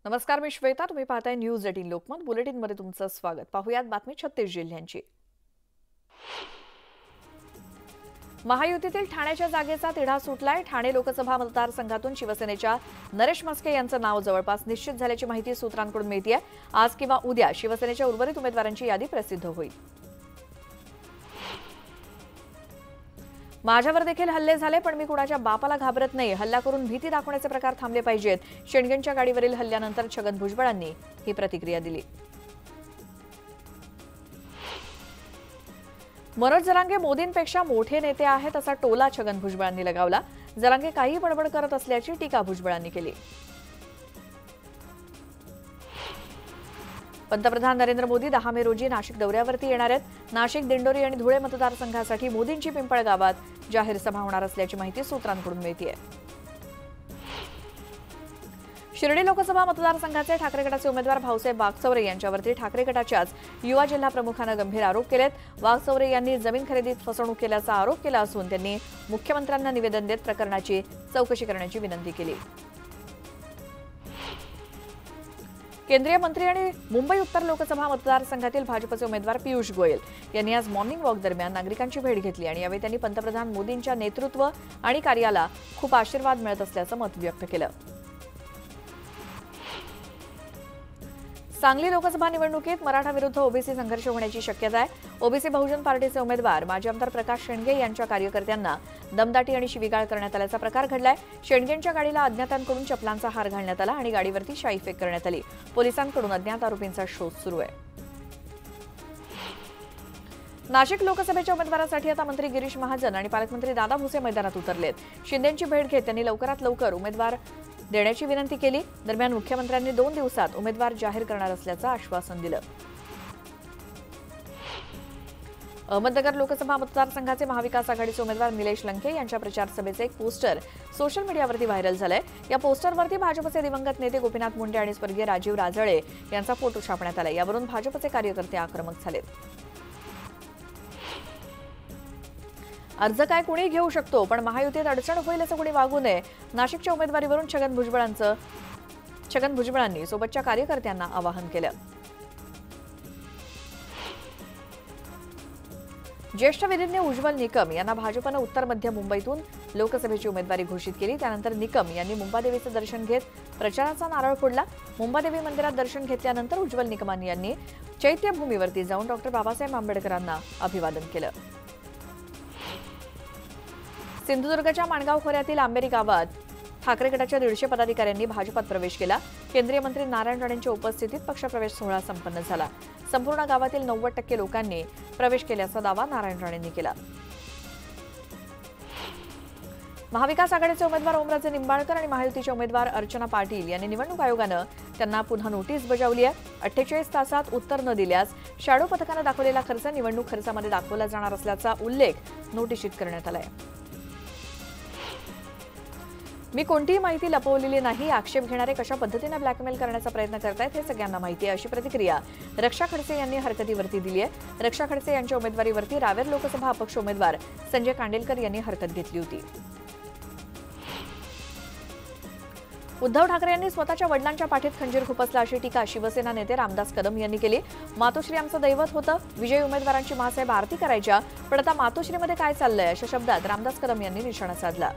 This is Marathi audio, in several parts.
नमस्कार, मी श्वेता. तुम्ही पाहताय न्यूज 18 लोकमत. बुलेटिनमध्ये तुमचं स्वागत. पाहुयात बातमी 36 जिल्ह्यांची. महायुतीतील ठाण्याच्या जागेचा तिढा सुटलाय. ठाणे लोकसभा मतदारसंघातून शिवसेनेच्या नरेश म्हस्के यांचं नाव जवळपास निश्चित झाल्याची माहिती सूत्रांकडून मिळतेय. आज किंवा उद्या शिवसेनेच्या उर्वरित उमेदवारांची यादी प्रसिद्ध होईल. माझ्यावर देखील हल्ले झाले, पण मी कुणाच्या बापाला घाबरत नाही. हल्ला करून भीती दाखवण्याचे प्रकार थांबले पाहिजेत. शेंडगेंच्या गाडीवरील हल्ल्यानंतर छगन भुजबळांनी ही प्रतिक्रिया दिली. मनोज जरांगे मोदींपेक्षा मोठे नेते आहेत असा टोला छगन भुजबळांनी लगावला. जरांगे काही बडबड करत असल्याची टीका भुजबळांनी केली. पंतप्रधान नरेंद्र मोदी 10 मे रोजी नाशिक दौऱ्यावरती येणार आहेत. नाशिक, दिंडोरी आणि धुळे मतदारसंघासाठी मोदींची पिंपळगावात जाहीर सभा होणार असल्याची माहिती सूत्रांकडून मिळतेय. शिर्डी लोकसभा मतदारसंघाचे ठाकरे गटाचे उमेदवार भाऊसाहेब वागचौरे यांच्यावरती ठाकरे गटाच्याच युवा जिल्हा प्रमुखांनी गंभीर आरोप केलेत. वागचौरे यांनी जमीन खरेदीत फसवणूक केल्याचा आरोप केला असून त्यांनी मुख्यमंत्र्यांना निवेदन देत प्रकरणाची चौकशी करण्याची विनंती केली. केंद्रीय मंत्री आणि मुंबई उत्तर लोकसभा मतदारसंघातील भाजपचे उमेदवार पियुष गोयल यांनी आज मॉर्निंग वॉक दरम्यान नागरिकांची भेट घेतली आणि यावेळी त्यांनी पंतप्रधान मोदींच्या नेतृत्व आणि कार्याला खूप आशीर्वाद मिळत असल्याचं मत व्यक्त केलं. सांगली लोकसभा निवडणुकीत मराठा विरुद्ध ओबीसी संघर्ष होण्याची शक्यता आहे. ओबीसी बहुजन पार्टीचे उमेदवार माजी आमदार प्रकाश शेंडगे यांच्या कार्यकर्त्यांना दमदाटी आणि शिवीगाळ करण्यात आल्याचा प्रकार घडलाय. शेंडगेंच्या गाडीला अज्ञातांकडून चपलांचा हार घालण्यात आला आणि गाडीवरती शाईफेक करण्यात आली. पोलिसांकडून अज्ञात आरोपींचा शोध सुरू आहे. नाशिक लोकसभेच्या उमेदवारासाठी आता मंत्री गिरीश महाजन आणि पालकमंत्री दादा भुसे मैदानात उतरलेत. शिंदेंची भेट घेत त्यांनी लवकरात लवकर उमेदवार देण्याची विनंती केली. दरम्यान मुख्यमंत्र्यांनी 2 दिवसात उमेदवार जाहीर करणार असल्याचं आश्वासन दिलं. अहमदनगर लोकसभा मतदारसंघाचे महाविकास आघाडीचे उमेदवार निलेश लंके यांच्या प्रचार सभेचे एक पोस्टर सोशल मीडियावरती व्हायरल झालंय. या पोस्टरवरती भाजपचे दिवंगत नेते गोपीनाथ मुंडे आणि स्वर्गीय राजीव राजळे यांचा फोटो छापण्यात आला. यावरून भाजपचे कार्यकर्ते आक्रमक झालेत. अर्ज काय कुणी घेऊ शकतो, पण महायुतीत अडचण होईल असं कुणी वागू नये. नाशिकच्या उमेदवारीवरून छगन भुजबळांनी सोबतच्या कार्यकर्त्यांना आवाहन केलं. ज्येष्ठ विधिज्ञ उज्ज्वल निकम यांना भाजपनं उत्तर मध्य मुंबईतून लोकसभेची उमेदवारी घोषित केली. त्यानंतर निकम यांनी मुंबादेवीचं दर्शन घेत प्रचाराचा नारळ फोडला. मुंबादेवी मंदिरात दर्शन घेतल्यानंतर उज्ज्वल निकम यांनी चैत्यभूमीवरती जाऊन डॉ. बाबासाहेब आंबेडकरांना अभिवादन केलं. सिंधुदुर्गच्या माणगाव खोऱ्यातील आंबेरी गावात ठाकरे गटाच्या 150 पदाधिकाऱ्यांनी भाजपात प्रवेश केला. केंद्रीय मंत्री नारायण राणेंच्या उपस्थितीत पक्षप्रवेश सोहळा संपन्न झाला. संपूर्ण गावातील 90% लोकांनी प्रवेश केल्याचा दावा नारायण राणेंनी केला. महाविकास आघाडीचे उमेदवार ओमराजे निंबाळकर आणि महायुतीचे उमेदवार अर्चना पाटील यांनी निवडणूक आयोगानं त्यांना पुन्हा नोटीस बजावली आहे. 48 तासात उत्तर न दिल्यास शॅडो पथकानं दाखवलेला खर्च निवडणूक खर्चामध्ये दाखवला जाणार असल्याचा उल्लेख नोटिशीत करण्यात आलाय. मी कोणतीही माहिती लपवलेली नाही. आक्षेप घेणारे कशा पद्धतीने ब्लॅकमेल करण्याचा प्रयत्न करतायत हे सगळ्यांना माहिती आहे, अशी प्रतिक्रिया रक्षा खडसे यांनी हरकतीवरती दिली आहे. रक्षा खडसे यांच्या उमेदवारीवरती रावेर लोकसभा अपक्ष उमेदवार संजय कांडेलकर यांनी हरकत घेतली होती. उद्धव ठाकरे यांनी स्वतःच्या वडिलांच्या पाठीत खंजीर खुपसला अशी टीका शिवसेना नेते रामदास कदम यांनी केली. मातोश्री आमचं दैवत होतं. विजयी उमेदवारांची मासाहेब आरती करायच्या, पण आता मातोश्रीमध्ये काय चाललंय अशा शब्दात रामदास कदम यांनी निशाणा साधला.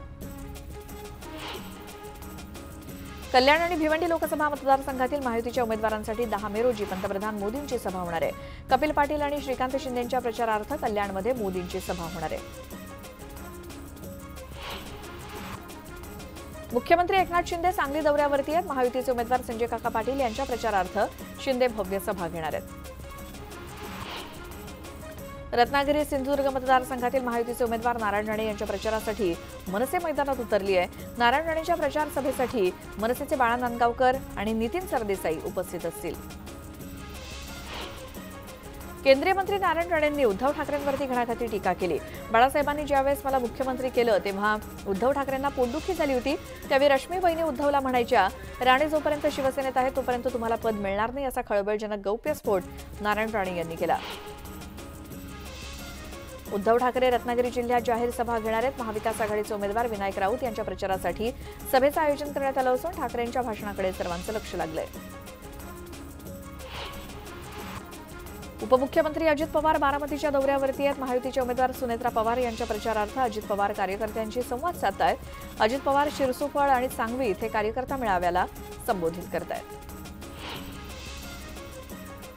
कल्याण आणि भिवंडी लोकसभा मतदारसंघातील महायुतीच्या उमेदवारांसाठी 10 मे रोजी पंतप्रधान मोदींची सभा होणार आहे. कपिल पाटील आणि श्रीकांत शिंदेंच्या प्रचारार्थ कल्याणमध्ये मोदींची सभा होणार आहे. मुख्यमंत्री एकनाथ शिंदे सांगली दौऱ्यावरती आहेत. महायुतीचे उमेदवार संजय काका पाटील यांच्या प्रचारार्थ शिंदे भव्य सभा घेणार आहेत. रत्नागिरी सिंधुदुर्ग मतदारसंघातील महायुतीचे उमेदवार नारायण राणे यांच्या प्रचारासाठी मनसे मैदानात उतरली आहे. नारायण राणेंच्या प्रचार सभेसाठी मनसेचे बाळा नांदगावकर आणि नितीन सरदेसाई उपस्थित असतील. केंद्रीय मंत्री नारायण राणेंनी उद्धव ठाकरेंवरती घणाघाती टीका केली. बाळासाहेबांनी ज्यावेळेस मला मुख्यमंत्री केलं तेव्हा उद्धव ठाकरेंना पोटदुखी झाली होती. त्यावेळी रश्मी बहिणी उद्धवला म्हणायच्या, राणे जोपर्यंत शिवसेनेत आहे तोपर्यंत तुम्हाला पद मिळणार नाही, असा खळबळजनक गौप्यस्फोट नारायण राणे यांनी केला. उद्धव ठाकरे रत्नागिरी जिल्ह्यात जाहीर सभा घेणार आहेत. महाविकास आघाडीचे उमेदवार विनायक राऊत यांच्या प्रचारासाठी सभेचं आयोजन करण्यात आलं असून ठाकरेंच्या भाषणाकडे सर्वांचं लक्ष लागलंय. उपमुख्यमंत्री अजित पवार बारामतीच्या दौऱ्यावरती आहेत. महायुतीचे उमेदवार सुनेत्रा पवार यांच्या प्रचारार्थ अजित पवार कार्यकर्त्यांशी संवाद साधतायत. अजित पवार शिरसोफळ आणि सांगवी इथे कार्यकर्ता मेळाव्याला संबोधित करतायत.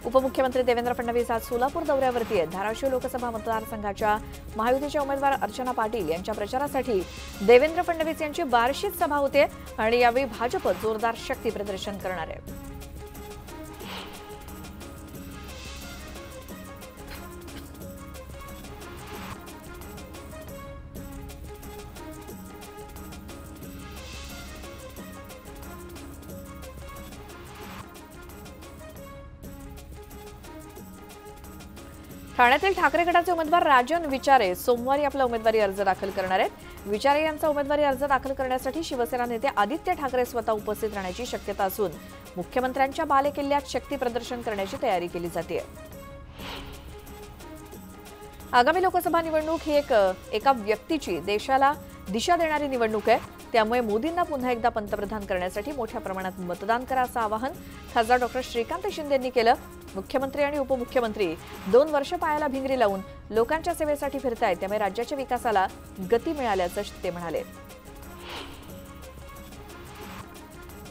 उपमुख्यमंत्री देवेंद्र फडणवीस आज सोलापूर दौऱ्यावरती आहेत. धाराशिव लोकसभा मतदारसंघाच्या महायुतीच्या उमेदवार अर्चना पाटील यांच्या प्रचारासाठी देवेंद्र फडणवीस यांची बार्शीत सभा होते आणि यावेळी भाजप जोरदार शक्ती प्रदर्शन करणार आहे. ठाण्यातील ठाकरे गटाचे उमेदवार राजन विचारे सोमवारी आपला उमेदवारी अर्ज दाखल करणार आहेत. विचारे यांचा उमेदवारी अर्ज दाखल करण्यासाठी शिवसेना नेते आदित्य ठाकरे स्वतः उपस्थित राहण्याची शक्यता असून मुख्यमंत्र्यांच्या बालेकिल्ल्यात शक्ती प्रदर्शन करण्याची तयारी केली जाते. आगामी लोकसभा निवडणूक ही एका व्यक्तीची देशाला दिशा देणारी निवडणूक आहे. त्यामुळे मोदींना पुन्हा एकदा पंतप्रधान करण्यासाठी मोठ्या प्रमाणात मतदान करा असं आवाहन खासदार डॉक्टर श्रीकांत शिंदे यांनी केलं. मुख्यमंत्री आणि उपमुख्यमंत्री 2 वर्ष पायाला भिंगरी लावून लोकांच्या सेवेसाठी फिरतायत. त्यामुळे राज्याच्या विकासाला गती मिळाल्याचं ते म्हणाले.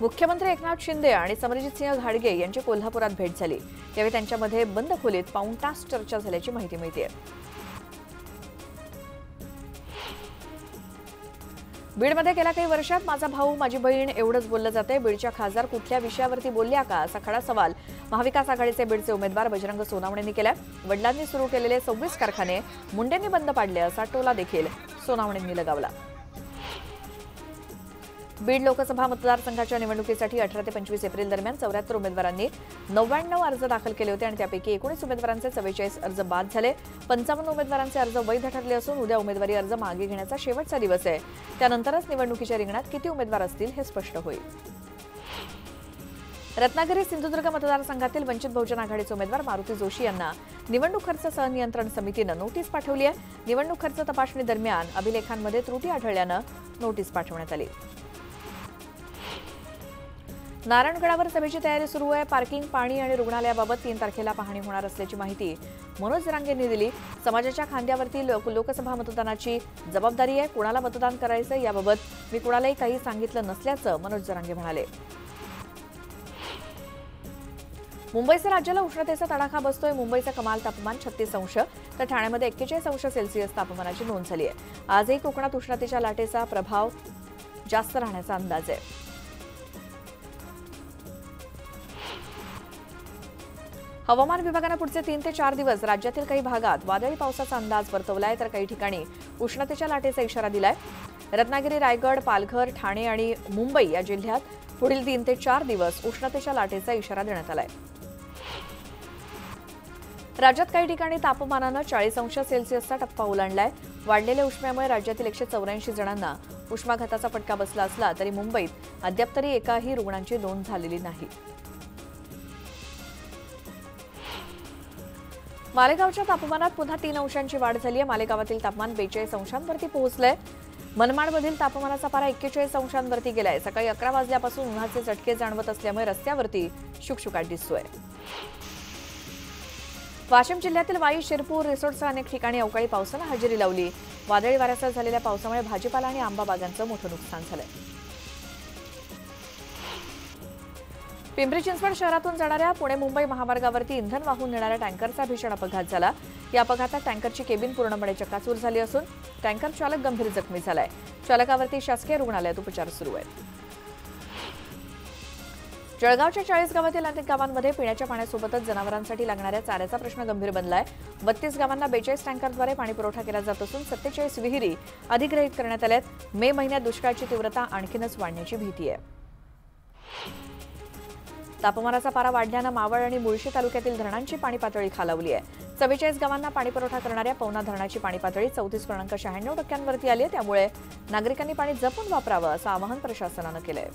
मुख्यमंत्री एकनाथ शिंदे आणि समरजितसिंह घाडगे यांची कोल्हापुरात भेट झाली. यावेळी त्यांच्यामध्ये बंद खोलीत पाऊण तास चर्चा झाल्याची माहिती मिळते. बीडमध्ये गेल्या काही वर्षात माझा भाऊ माझी बहीण एवढंच बोललं जाते. बीडच्या खासदार कुठल्या विषयावरती बोलल्या का असा खडा सवाल महाविकास आघाडीचे बीडचे उमेदवार बजरंग सोनावणेंनी केला. वडिलांनी सुरू केलेले 26 कारखाने मुंडेंनी बंद पाडले असा टोला देखील सोनावणेंनी लगावला. बीड लोकसभा मतदारसंघाच्या निवडणुकीसाठी 18 ते 25 एप्रिल दरम्यान 74 उमेदवारांनी 99 अर्ज दाखल केले होते आणि त्यापैकी 19 उमेदवारांचे 44 अर्ज बाद झाले. 55 उमेदवारांचे अर्ज वैध ठरले असून उद्या उमेदवारी अर्ज मागे घेण्याचा शेवटचा दिवस आहे. त्यानंतरच निवडणुकीच्या रिंगणात किती उमेदवार असतील हे स्पष्ट होईल. रत्नागिरी सिंधुदुर्ग मतदारसंघातील वंचित बहुजन आघाडीचे उमेदवार मारुती जोशी यांना निवडणूक खर्च सहनियंत्रण समितीनं नोटीस पाठवली आहे. निवडणूक खर्च तपासणी दरम्यान अभिलेखांमध्ये त्रुटी आढळल्यानं नोटीस पाठवण्यात आली. नारायणगडावर सभेची तयारी सुरू आहे. पार्किंग, पाणी आणि रुग्णालयाबाबत 3 तारखेला पाहणी होणार असल्याची माहिती मनोज जरांगेंनी दिली. समाजाच्या खांद्यावरती लोकसभा मतदानाची जबाबदारी आहे. कुणाला मतदान करायचं याबाबत मी कुणालाही काही सांगितलं नसल्याचं मनोज जरांगे म्हणाले. मुंबईसह राज्याला उष्णतेचा तडाखा बसतोय. मुंबईचं कमाल तापमान 36 अंश तर ठाण्यामध्ये 41 अंश सेल्सिअस तापमानाची नोंद झाली आहे. आजही कोकणात उष्णतेच्या लाटेचा प्रभाव जास्त राहण्याचा अंदाज आहे. हवामान विभागाने पुढचे 3 ते 4 दिवस राज्यातील काही भागात वादळी पावसाचा अंदाज वर्तवलाय तर काही ठिकाणी उष्णतेच्या लाटेचा इशारा दिलाय. रत्नागिरी, रायगड, पालघर, ठाणे आणि मुंबई या जिल्ह्यात पुढील 3 ते 4 दिवस उष्णतेच्या लाटेचा इशारा देण्यात आलाय. राज्यात काही ठिकाणी तापमानानं 40 अंश सेल्सिअसचा टप्पा ओलांडलाय. वाढलेल्या उष्म्यामुळे राज्यातील 184 जणांना उष्माघाताचा फटका बसला असला तरी मुंबईत अद्याप तरी एकाही रुग्णांची नोंद झालेली नाही. मालेगावच्या तापमानात पुन्हा 3 अंशांची वाढ झाली आहे. मालेगावातील तापमान 42 अंशांवरती पोहोचलंय. मनमाडमधील तापमानाचा पारा 41 अंशांवरती गेलाय. सकाळी 11 वाजल्यापासून उन्हाचे चटके जाणवत असल्यामुळे रस्त्यावरती शुकशुकाट दिसतोय. वाशिम जिल्ह्यातील वाई, शिरपूर, रिसोडसह अनेक ठिकाणी अवकाळी पावसानं हजेरी लावली. वादळी वाऱ्यासह झालेल्या पावसामुळे भाजीपाला आणि आंबा बागांचं मोठं नुकसान झालंय. पिंपरी चिंचवड शहरातून जाणाऱ्या पुणे मुंबई महामार्गावरती इंधन वाहून नेणाऱ्या टँकरचा भीषण अपघात झाला. या अपघातात टँकरची केबिन पूर्णपणे चक्काचूर झाली असून टँकर चालक गंभीर जखमी झालाय. चालकावरती शासकीय रुग्णालयात उपचार सुरू आहेत. जळगावच्या 40 गावातील अनेक गावांमध्ये पिण्याच्या पाण्यासोबतच जनावरांसाठी लागणाऱ्या चाऱ्याचा प्रश्न गंभीर बनलाय. 32 गावांना 42 टँकरद्वारे पाणी पुरवठा केला जात असून 47 विहिरी अधिग्रहित करण्यात आल्यात. मे महिन्यात दुष्काळाची तीव्रता आणखीनच वाढण्याची भीती आहे. तापमानाचा पारा वाढल्यानं मावळ आणि मुळशी तालुक्यातील धरणांची पाणी पातळी खालावली आहे. 44 गावांना पाणी पुरवठा करणाऱ्या पवना धरणाची पाणी पातळी 34.96% आली आहे. त्यामुळे नागरिकांनी पाणी जपून वापरावं असं आवाहन प्रशासनानं केलंय.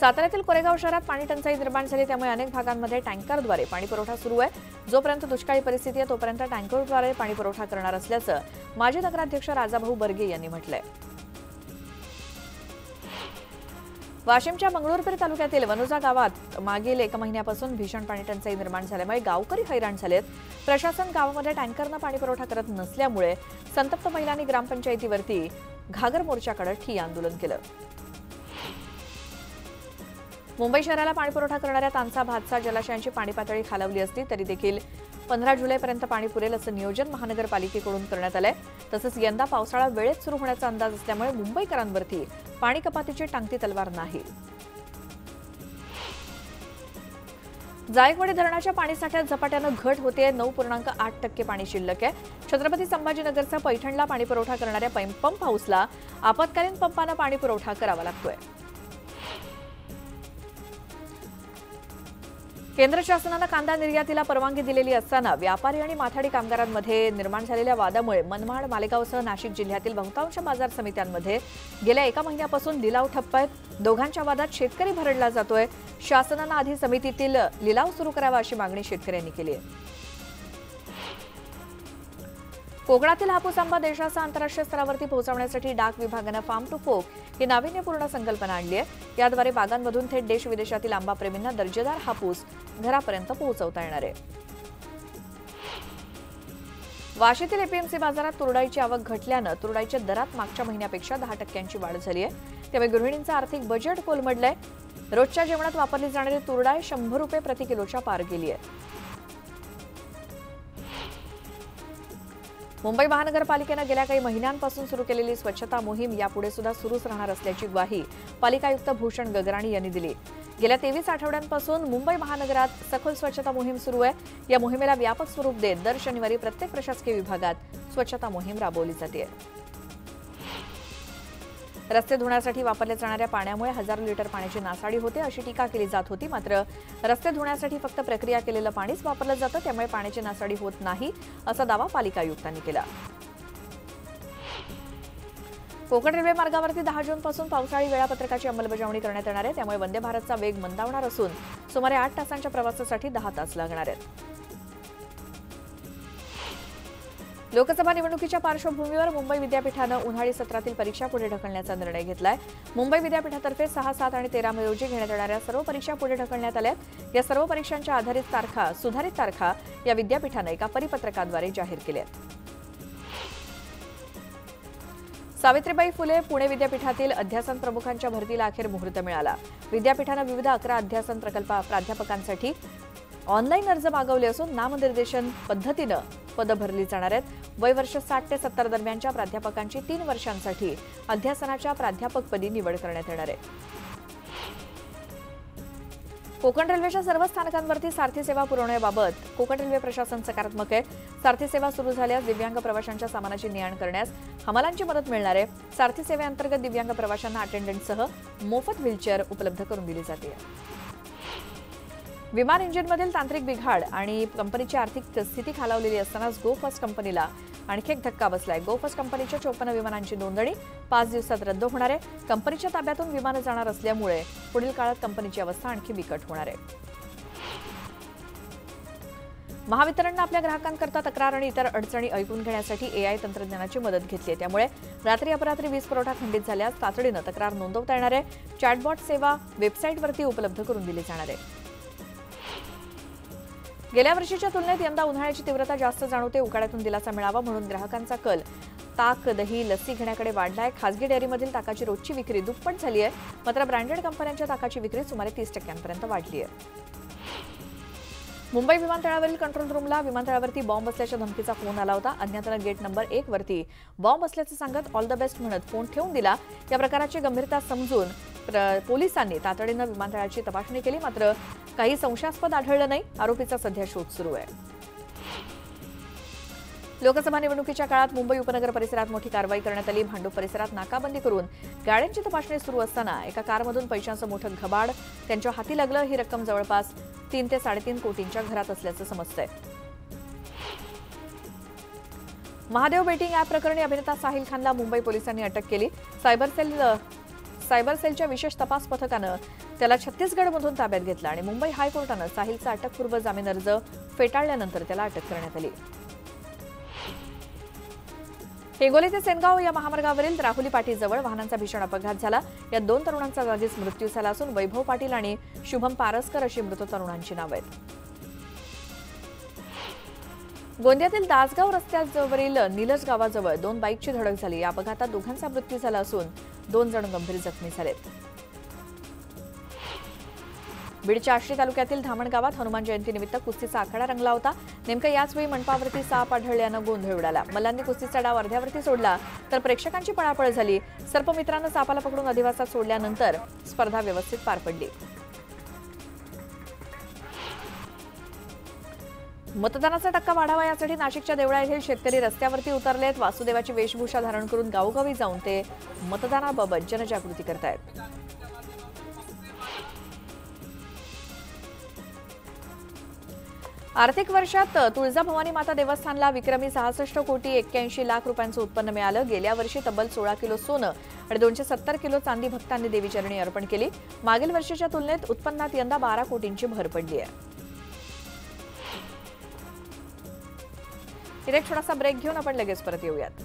साताऱ्यातील कोरेगाव शहरात पाणी टंचाई निर्माण झाली, त्यामुळे अनेक भागांमध्ये टँकरद्वारे पाणी पुरवठा सुरू आहे। जोपर्यंत दुष्काळी परिस्थिती आहे तोपर्यंत टँकरद्वारे पाणी पुरवठा करणार असल्याचं माजी नगराध्यक्ष राजाभाऊ बर्गे यांनी म्हटलंय। वाशिमच्या मंगरुळपीर तालुक्यातील वनुजा गावात मागील 1 महिन्यापासून भीषण पाणी टंचाई निर्माण झाल्यामुळे गावकरी हैराण झालेत। प्रशासन गावामध्ये टँकरनं पाणी पुरवठा करत नसल्यामुळे संतप्त महिलांनी ग्रामपंचायतीवरती घागर मोर्चा काढत ठिय्या आंदोलन केलं। मुंबई शहराला पाणीपुरवठा करणाऱ्या तानसा भातसा जलाशयांची पाणी पातळी खालावली असली तरी देखील 15 जुलैपर्यंत पाणी पुरेल असं नियोजन महानगरपालिकेकडून करण्यात आलंय। तसंच यंदा पावसाळा वेळेत सुरू होण्याचा अंदाज असल्यामुळे मुंबईकरांवरती पाणी कपातीची टांगती तलवार नाही। जायकवाडी धरणाच्या पाणीसाठ्यात झपाट्यानं घट होते। 9.8% पाणी शिल्लक आहे। छत्रपती संभाजीनगरचा पैठणला पाणी पुरवठा करणाऱ्या पंप हाऊसला आपत्कालीन पंपानं पाणी पुरवठा करावा लागतोय। केंद्र शासनानं कांदा निर्यातीला परवानगी दिलेली असताना व्यापारी आणि माथाडी कामगारांमध्ये निर्माण झालेल्या वादामुळे मनमाड, मालेगावसह नाशिक जिल्ह्यातील बहुतांश बाजार समित्यांमध्ये गेल्या 1 महिन्यापासून लिलाव ठप्प आहेत। दोघांच्या वादात शेतकरी भरडला जातोय। शासनानं आधी समितीतील लिलाव सुरू करावा अशी मागणी शेतकऱ्यांनी केली आहे। कोकणातील हापूस आंबा देशाचा आंतरराष्ट्रीय स्तरावरती पोहोचवण्यासाठी डाक विभागानं फार्म टू फोक ही नाविन्यपूर्ण संकल्पना आणली आहे। याद्वारे बागांमधून थेट देश विदेशातील आंबा प्रेमींना दर्जेदार हापूस घरापर्यंत पोहोचवता येणार आहे। वाशीतील एपीएमसी बाजारात तुरडाईची आवक घटल्यानं तुरडाईच्या दरात मागच्या महिन्यापेक्षा 10% वाढ झाली आहे। त्यामुळे गृहिणींचं आर्थिक बजेट कोलमडलंय। रोजच्या जेवणात वापरली जाणारी तुरडाई 100 रुपये प्रति किलोच्या पार गेली आहे। मुंबई महानगरपालिकेनं गेल्या काही महिन्यांपासून सुरू केलेली स्वच्छता मोहीम यापुढे सुद्धा सुरूच राहणार असल्याची ग्वाही पालिका आयुक्त भूषण गगराणी यांनी दिली। गेल्या 23 आठवड्यांपासून मुंबई महानगरात सखोल स्वच्छता मोहीम सुरू आहे। या मोहिमेला व्यापक स्वरूप देत दर शनिवारी प्रत्येक प्रशासकीय विभागात स्वच्छता मोहीम राबवली जाते। रस्ते धुण्यासाठी वापरल्या जाणाऱ्या पाण्यामुळे हजारो लिटर पाण्याची नासाडी होते अशी टीका केली जात होती। मात्र रस्ते धुण्यासाठी फक्त प्रक्रिया केलेलं पाणीच वापरलं जातं, त्यामुळे पाण्याची नासाडी होत नाही असा दावा पालिका आयुक्तांनी केला। कोकण रेल्वे मार्गावरती 10 जूनपासून पावसाळी वेळापत्रकाची अंमलबजावणी करण्यात येणार आहे। त्यामुळे वंदे भारतचा वेग मंदावणार असून सुमारे 8 तासांच्या प्रवासासाठी 10 तास लागणार आहेत। लोकसभा निवडणुकीच्या पार्श्वभूमीवर मुंबई विद्यापीठानं उन्हाळी सत्रातील परीक्षा पुढे ढकलण्याचा निर्णय घेतलाय। मुंबई विद्यापीठातर्फे 6, 7 आणि 13 मे रोजी घेण्यात येणाऱ्या सर्व परीक्षा पुढे ढकलण्यात आल्या। या सर्व परीक्षांच्या सुधारित तारखा या विद्यापीठानं एका परिपत्रकाद्वारे जाहीर केल्या। सावित्रीबाई फुले पुणे विद्यापीठातील अध्यासन प्रमुखांच्या भरतीला अखेर मुहूर्त मिळाला। विद्यापीठानं विविध 11 अध्यासन प्रकल्प प्राध्यापकांसाठी ऑनलाईन अर्ज मागवले असून नामनिर्देशन पद्धतीनं पदं भरली जाणार आहेत। वयवर्ष 60 ते 70 दरम्यानच्या प्राध्यापकांची 3 वर्षांसाठी अध्यासनाच्या प्राध्यापकपदी निवड करण्यात येणार आहे। कोकण रेल्वेच्या सर्व स्थानकांवरती सारथी सेवा पुरवण्याबाबत कोकण रेल्वे प्रशासन सकारात्मक आहे। सारथी सेवा सुरू झाल्यास दिव्यांग प्रवाशांच्या सामानाची ने-आण करण्यास हमालांची मदत मिळणार आहे। सारथी सेवेअंतर्गत दिव्यांग प्रवाशांना अटेंडंटसह मोफत व्हीलचेअर उपलब्ध करून दिली जाते। विमान इंजिनमधील तांत्रिक बिघाड आणि कंपनीची आर्थिक स्थिती खालावलेली असतानाच गो फर्स्ट कंपनीला आणखी एक धक्का बसलाय। गो फर्स्ट कंपनीच्या 54 विमानांची नोंदणी 5 दिवसात रद्द होणार आहे। कंपनीच्या ताब्यातून विमानं जाणार असल्यामुळे पुढील काळात कंपनीची अवस्था आणखी बिकट होणार आहे। महावितरणनं आपल्या ग्राहकांकरता तक्रार आणि इतर अडचणी ऐकून घेण्यासाठी AI तंत्रज्ञानाची मदत घेतली आहे। त्यामुळे रात्री अपरात्री वीज पुरवठा खंडित झाल्यास तातडीनं तक्रार नोंदवता येणार आहे। चॅटबॉट सेवा वेबसाईटवरती उपलब्ध करून दिली जाणार आहे। गेल्या वर्षीच्या तुलनेत यंदा उन्हाळ्याची तीव्रता जास्त जाणवते। उकाड्यातून दिलासा मिळावा म्हणून ग्राहकांचा कल ताक, दही, लस्सी घेण्याकडे वाढलाय। खासगी डेअरीमधील ताकाची रोजची विक्री दुप्पट झाली आहे। मात्र ब्रँडेड कंपन्यांच्या ताकाची विक्री सुमारे 30% वाढली आहे। मुंबई विमानतळावरील कंट्रोल रूमला विमानतळावरती बॉम्ब असल्याच्या धमकीचा फोन आला होता। अज्ञातानं गेट नंबर 1 वरती बॉम्ब असल्याचं सांगत ऑल द बेस्ट म्हणत फोन ठेवून दिला। या प्रकाराची गंभीरता समजून पोलिसांनी तातडीनं विमानतळाची तपासणी केली, मात्र काही संशयास्पद आढळलं नाही। आरोपीचा सध्या शोध सुरू आहे। लोकसभा निवडणुकीच्या काळात मुंबई उपनगर परिसरात मोठी कारवाई करण्यात आली। भांडूप परिसरात नाकाबंदी करून गाड्यांची तपासणी सुरू असताना एका कारमधून पैशांचं मोठं घबाड त्यांच्या हाती लागलं। ही रक्कम जवळपास 3 ते 3.5 कोटींच्या घरात असल्याचं समजतंय। महादेव बेटिंग ॲप प्रकरणी अभिनेता साहिल खानला मुंबई पोलिसांनी अटक केली। सायबर सेल सायबर सेलच्या विशेष तपास पथकानं त्याला छत्तीसगडमधून ताब्यात घेतलं आणि मुंबई हायकोर्टानं साहिलचा अटकपूर्व जामीन अर्ज फेटाळल्यानंतर त्याला अटक करण्यात आली. हिंगोली ते सेनगाव या महामार्गावरील राहुली पाटीजवळ वाहनांचा भीषण अपघात झाला. यात 2 तरुणांचा जागीच मृत्यू झाला असून वैभव पाटील आणि शुभम पारसकर अशी मृत तरुणांची नावं आहेत. गोंदियातील दासगाव रस्त्याजवळील निलज गावाजवळ 2 बाईकची धडक झाली. या अपघातात दोघांचा मृत्यू झाला असून 2 जण गंभीर जखमी झालेत. बीडच्या आष्टी तालुक्यातील धामण गावात हनुमान जयंतीनिमित्त कुस्तीचा आखाडा रंगला होता. नेमकं याचवेळी मंडपावरती साप आढळल्यानं गोंधळ उडाला. मल्लांनी कुस्तीचा डाव अर्ध्यावरती सोडला तर प्रेक्षकांची पळापळ झाली. सर्पमित्रानं सापाला पकडून अधिवासात सोडल्यानंतर स्पर्धा व्यवस्थित पार पडली. मतदानाचा टक्का वाढावा यासाठी नाशिकच्या देवळा येथील शेतकरी रस्त्यावरती उतरलेत. वासुदेवाची वेशभूषा धारण करून गावोगावी जाऊन ते मतदानाबाबत जनजागृती करतायत. आर्थिक वर्षात तुळजाभवानी माता देवस्थानला विक्रमी 66 कोटी 81 लाख रुपयांचं उत्पन्न मिळालं. गेल्या वर्षी तब्बल 16 किलो सोनं आणि 270 किलो चांदी भक्तांनी देवीचरणी अर्पण केली. मागील वर्षीच्या तुलनेत उत्पन्नात यंदा 12 कोटींची भर पडली आहे. एक छोटासा ब्रेक घेऊन आपण लगेच परत येऊयात.